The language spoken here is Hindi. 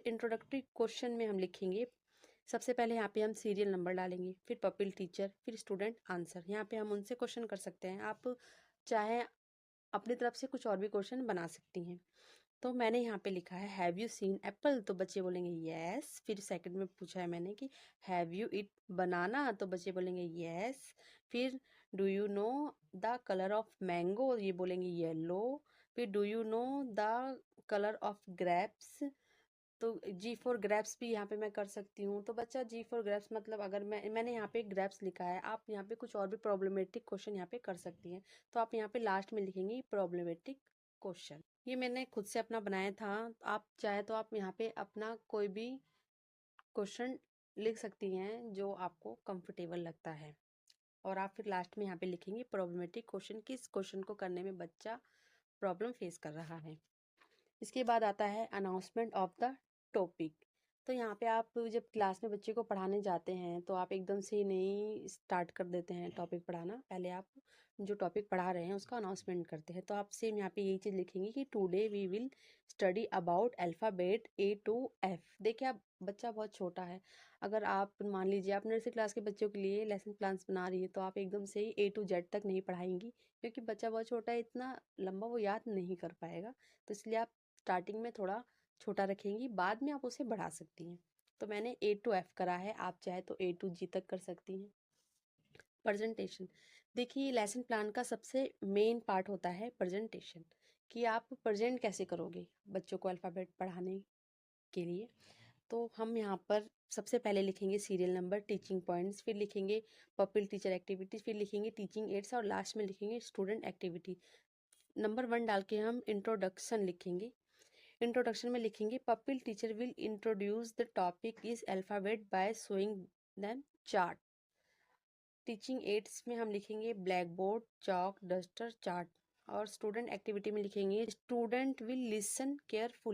फिर इंट्रोडक्टरी क्वेश्चन में हम लिखेंगे, सबसे पहले यहाँ पे हम सीरियल नंबर डालेंगे, फिर पपिल टीचर, फिर स्टूडेंट आंसर। यहाँ पे हम उनसे क्वेश्चन कर सकते हैं, आप चाहे अपनी तरफ से कुछ और भी क्वेश्चन बना सकती हैं। तो मैंने यहाँ पे लिखा है हैव यू सीन एप्पल, तो बच्चे बोलेंगे यस। फिर सेकंड में पूछा है मैंने कि हैव यू ईट बनाना, तो बच्चे बोलेंगे यस। फिर do you know the colour of mango, ये बोलेंगे येलो। फिर do you know the colour of grapes, तो जी फॉर ग्रेप्स भी यहाँ पे मैं कर सकती हूँ। तो बच्चा जी फॉर ग्रेप्स मतलब अगर मैंने यहाँ पे ग्रेप्स लिखा है, आप यहाँ पे कुछ और भी प्रॉब्लमेटिक क्वेश्चन यहाँ पे कर सकती हैं। तो आप यहाँ पे लास्ट में लिखेंगी प्रॉब्लमेटिक क्वेश्चन। ये मैंने खुद से अपना बनाया था, आप चाहे तो आप यहाँ पे अपना कोई भी क्वेश्चन लिख सकती हैं जो आपको कंफर्टेबल लगता है। और आप फिर लास्ट में यहाँ पे लिखेंगे प्रॉब्लमेटिक क्वेश्चन, किस क्वेश्चन को करने में बच्चा प्रॉब्लम फेस कर रहा है। इसके बाद आता है अनाउंसमेंट ऑफ द टॉपिक। तो यहाँ पे आप जब क्लास में बच्चे को पढ़ाने जाते हैं तो आप एकदम से ही नहीं स्टार्ट कर देते हैं टॉपिक पढ़ाना, पहले आप जो टॉपिक पढ़ा रहे हैं उसका अनाउंसमेंट करते हैं। तो आप सेम यहाँ पे यही चीज़ लिखेंगे कि today we will study about alphabet A to F। देखिए आप बच्चा बहुत छोटा है, अगर आप मान लीजिए आप नर्सरी क्लास के बच्चों के लिए लेसन प्लान्स बना रही है तो आप एकदम से ही A to Z तक नहीं पढ़ाएंगी, क्योंकि बच्चा बहुत छोटा है, इतना लंबा वो याद नहीं कर पाएगा। तो इसलिए आप स्टार्टिंग में थोड़ा छोटा रखेंगी, बाद में आप उसे बढ़ा सकती हैं। तो मैंने A to F करा है, आप चाहे तो A to G तक कर सकती हैं। प्रेजेंटेशन, देखिए लेसन प्लान का सबसे मेन पार्ट होता है प्रेजेंटेशन, कि आप प्रेजेंट कैसे करोगे बच्चों को अल्फ़ाबेट पढ़ाने के लिए। तो हम यहाँ पर सबसे पहले लिखेंगे सीरियल नंबर, टीचिंग पॉइंट्स, फिर लिखेंगे पपिल टीचर एक्टिविटीज़, फिर लिखेंगे टीचिंग एड्स और लास्ट में लिखेंगे स्टूडेंट एक्टिविटी। नंबर 1 डाल के हम इंट्रोडक्शन लिखेंगे। इंट्रोडक्शन में लिखेंगे pupil teacher will introduce the topic is alphabet by showing them chart. Teaching ads में हम लिखेंगे black board, chalk, duster, chart. और स्टूडेंट एक्टिविटी में लिखेंगे स्टूडेंट विल लिसन केयरफुली